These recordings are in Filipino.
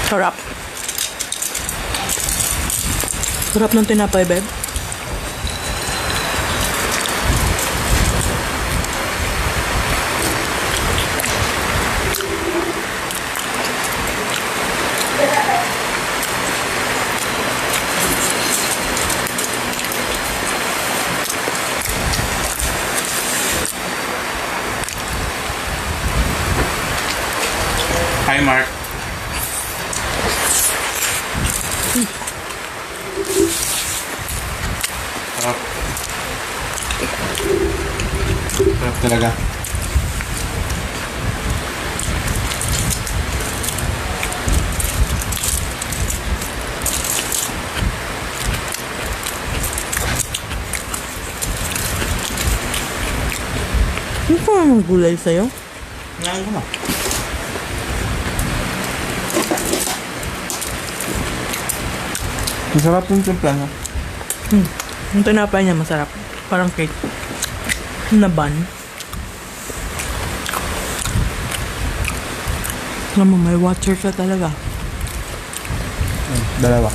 Sarap. Sarap ng tinapay, babe. Hi, Mark. Sarap. Sarap talaga. Ano pa ang gulay sa'yo? Ngayon ko na. Masarap yung timpla niya. Yung tinapay niya masarap. Parang cake. Na bun. Alam mo, may water ka talaga. Dalawa.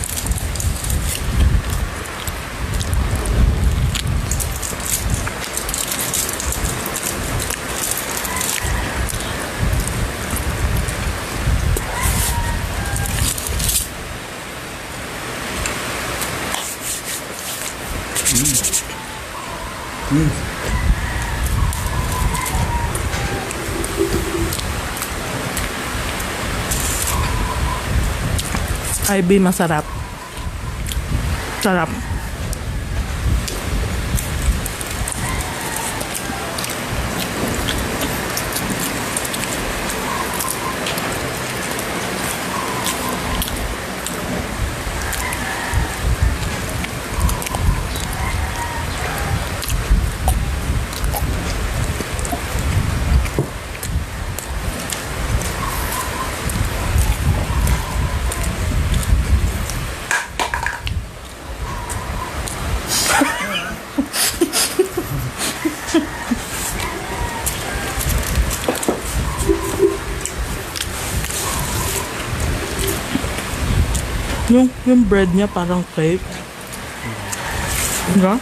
IB masarap. Sarap. Yung bread niya parang cake. Diba?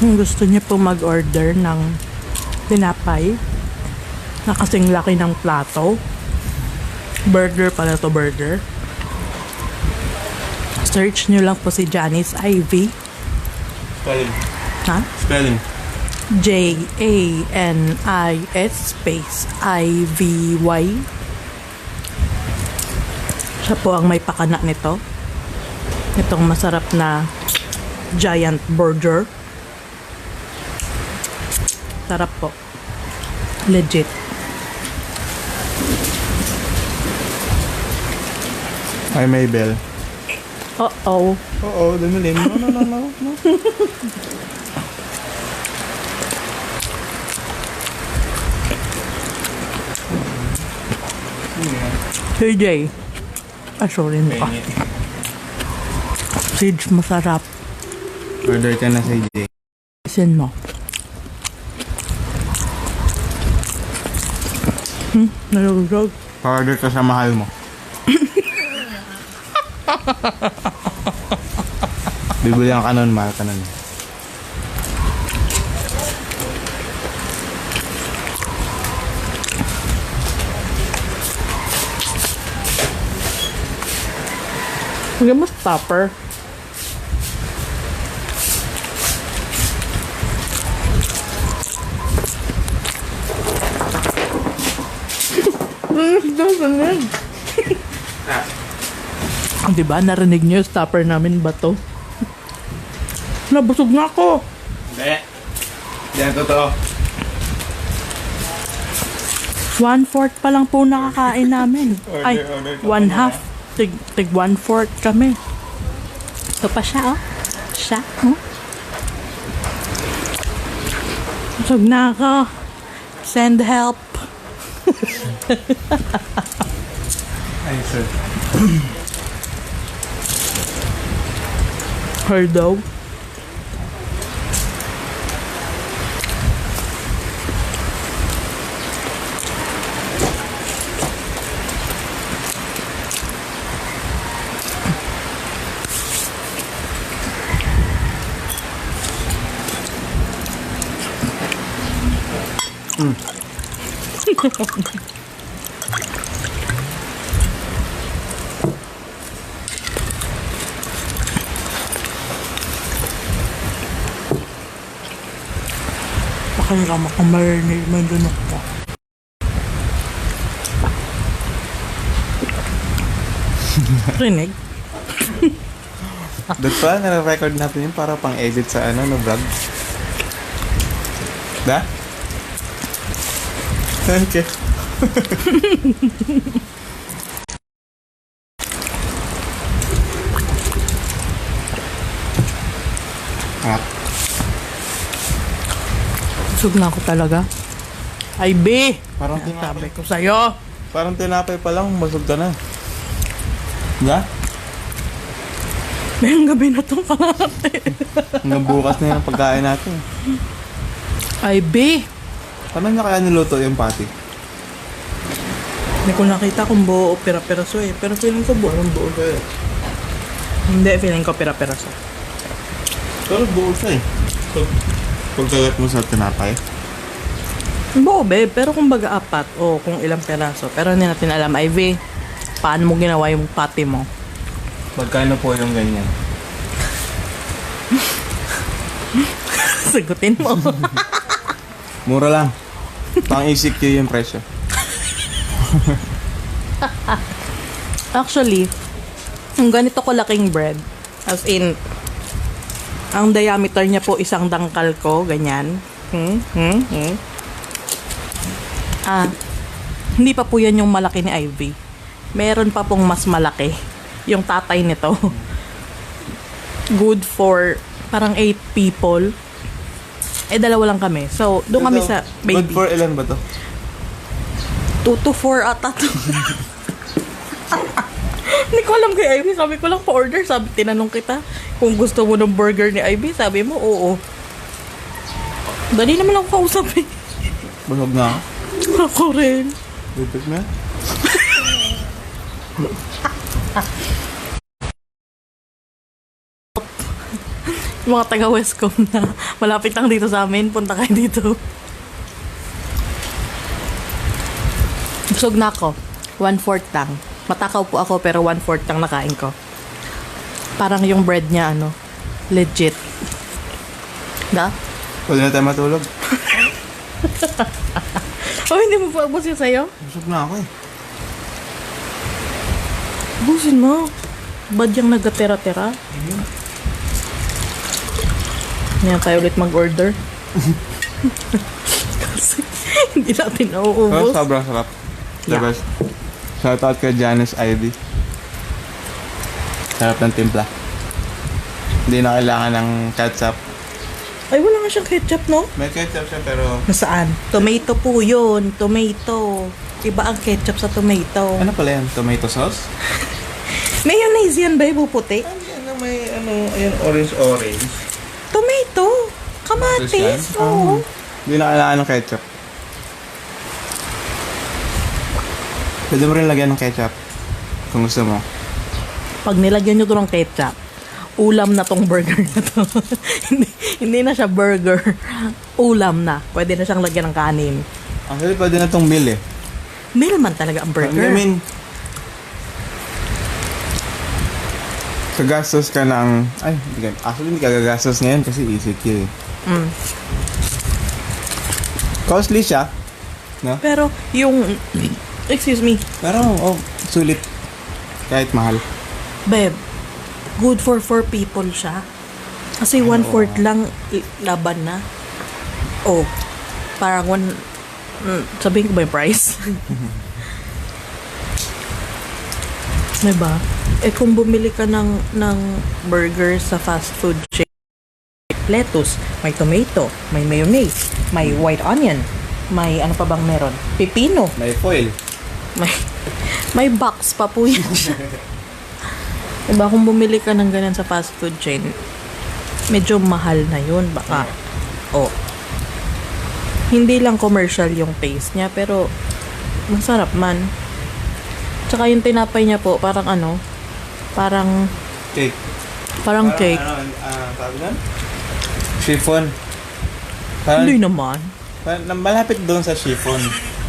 Kung gusto niya po mag-order ng tinapay na kasing laki ng plato. Burger pala to, burger. Search nyo lang po si Janice Ivy. Spelling. Ha? Spelling. Janis space Ivy. Siya po ang may pakana nito. Itong masarap na giant burger. Sarap po. Legit. Hi, Maybell. Uh-oh. Oo, damilim. No. CJ. Sorry ka. Siege, masarap. Order ka na sa EJ. Isin mo. Nalugog. Order ka sa mahal mo. Bibilihan ka nun, mahal ka nun. Huwag mo stopper. Diba, narinig niyo yung stopper namin ba to? Nabusog na ako. Hindi. Yan, totoo. 1/4 pa lang po nakakain namin. Ay, order ka 1/2. Tig 1/4 kami. Ito pa siya, oh. Siya, oh. Busog na ako. Send help. Ay, sir. Her daw. Baka nga makamarinate mo yung dunok ko. Rinig? Doon pa, nare-record natin yun para pang-edit sa ano, no vlog. Da? Okay. Ah, Busog na ako talaga. Ay, B! parang Sabi tinapay. ko sa'yo. Parang tinapay pa lang, busog ka na. Da? Ngayong gabi na itong kalahati. Hanggang bukas na yung pagkain natin. Ay, B! Paano niya kaya niluto yung patty? Hindi ko nakita kung buo o pira-piraso eh. Pero feeling ko buo. Parang buo siya eh. Hindi, feeling ko pira-piraso. Pero buo siya eh. So, pagkagat mo sa tinapay. Buo, babe. Pero kung baga apat o kung ilang piraso. Pero hindi natin alam, Ivy, paano mo ginawa yung patty mo? Magkano po yung ganyan? Sagutin mo. Mura lang. Pang ECQ yung presyo. Actually, yung ganito kalaking bread, as in, ang diameter niya po isang dangkal ko, ganyan. Hindi pa po yan yung malaki ni Ivy. Meron pa pong mas malaki. Yung tatay nito. Good for parang 8 people. Eh, dalawa lang kami. So, doon kami sa baby. Good for ilan ba to? 2 to 4 ata to. Hindi ko alam kay Ivy. Sabi ko lang pa-order. Sabi, tinanong kita kung gusto mo ng burger ni Ivy. Sabi mo, oo. Dali naman ako kausap eh. Busog na ako. Ako rin. Lipit na. Mga taga Westcom na malapit lang dito sa amin. Punta kayo dito. Busog na ako. 1/4 lang. Matakaw po ako pero 1/4 lang nakain ko. Parang yung bread niya ano, legit. Da? Pwede na tayo matulog. Oh, hindi mo pa ubos yun sa'yo? Busog na ako eh. Ubusin mo. Badyang nagatera-tera. Ngayon tayo ulit mag-order. Kasi hindi natin Pero nauubos. sobrang sarap. The Yeah. best. Shoutout kay Janice Ivy. Sarap ng timpla. Hindi na kailangan ng ketchup. Ay, wala nga siyang ketchup, no? May ketchup siya pero... Nasaan? Tomato po yun. Tomato. Iba ang ketchup sa tomato. Ano pala yan? Tomato sauce? Mayonnaise yan ba? Puputi? Ano may ano... Ayan, orange-orange. Tomato. Kamatis. Oo. Hindi na kailangan ng ketchup. Pwede mo rin lagyan ng ketchup. Kung gusto mo. Pag nilagyan nyo to ng ketchup, ulam na tong burger na to. hindi na siya burger. Ulam na. Pwede na siyang lagyan ng kanin. Actually, pwede na tong meal eh. Meal man talaga ang burger. I mean, kagastos ka ng... Ay, actually hindi ka gagastos ngayon kasi ECQ eh. Costly siya. No? Pero yung... Excuse me. Pero, oh, sulit. Kahit mahal. Babe, good for 4 people siya. Kasi 1/4 lang laban na. Oh, parang sabihin ko ba yung price? Diba? Eh kung bumili ka ng burger sa fast food chain, lettuce, may tomato, may mayonnaise, may white onion, may ano pa bang meron? Pipino, May foil. may box pa po yan siya. Diba, kung bumili ka ng ganyan sa fast food chain, medyo mahal na yun. Baka, hindi lang commercial yung taste niya, pero masarap man. Tsaka yung tinapay niya po, parang ano, parang Cake. cake. Ano, sabi nun? Chiffon. Parang, Hindi naman. Malapit doon sa chiffon.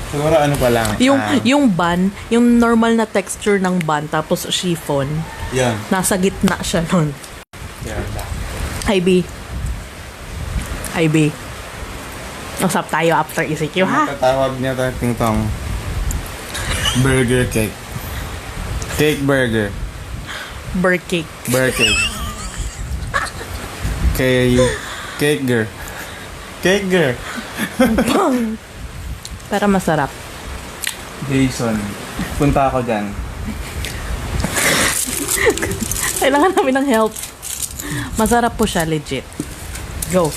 Siguro ano pa lang. Yung bun, yung normal na texture ng bun, tapos chiffon, Yan. nasa gitna siya nun. Yan. IB. Usap tayo after ECQ, ha? Matatawag niya tayo ting-tong. Burger cake. Cake burger. Burcake. Burger cake. Cake girl. Cake girl. Pero masarap. Jason, punta ako dyan. Kailangan namin ng help. Masarap po siya, legit. Go.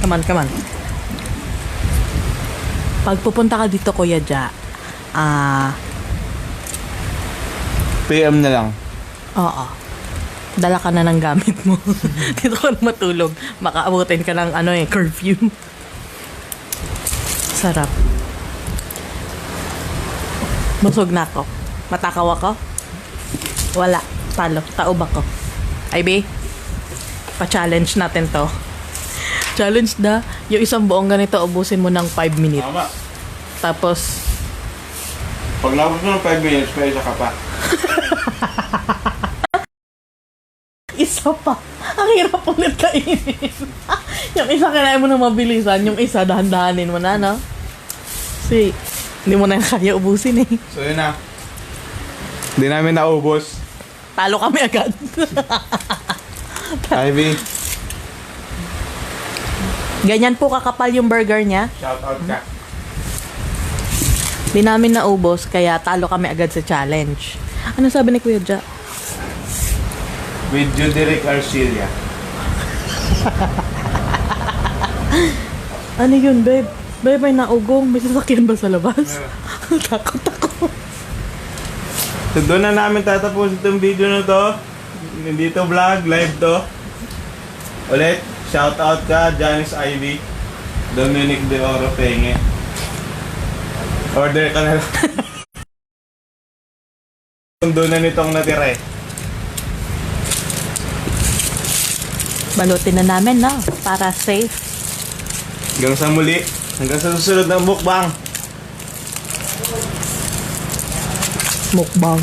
Come on. Pag pupunta ka dito, Kuya Ja, PM na lang. oo. Dala ka na ng gamit mo. Dito ka na matulog. Makaabutin ka ng curfew. Sarap. Busog na ako. Matakaw ako? Wala. Talo. Taob ako. IB, pa-challenge natin to. Challenge na. Yung isang buong ganito, ubusin mo ng 5 minutes. Tama. Tapos, Pag naubos mo ng 5 minutes, may isa ka pa. isa pa. Ang hirap ulit kainin. Yung isa kailangan mo na mabilisan. Yung isa, dahan-dahanin mo na, no? Kasi, hindi mo na kaya ubusin eh. So yun na. Hindi namin naubos. Talo kami agad. Ivy, Ganyan po kakapal yung burger niya. shout out ka. Di namin naubos, kaya talo kami agad sa challenge. Ano sabi ni Kuya Ja? With Juderic Arcilia. Ano yun, babe? Babe, may naugong. May sasakyan ba sa labas? Takot ako. So doon na namin tatapos itong video na to. Hindi to vlog, live to. Ulit, shout out ka, Janice Ivy, Dominic De Oro Penge. Order ka na lang. Doon na nitong natira eh. Balutin na namin, no? Para safe. Hanggang sa muli. Hanggang sa susunod ng mukbang. Mukbang.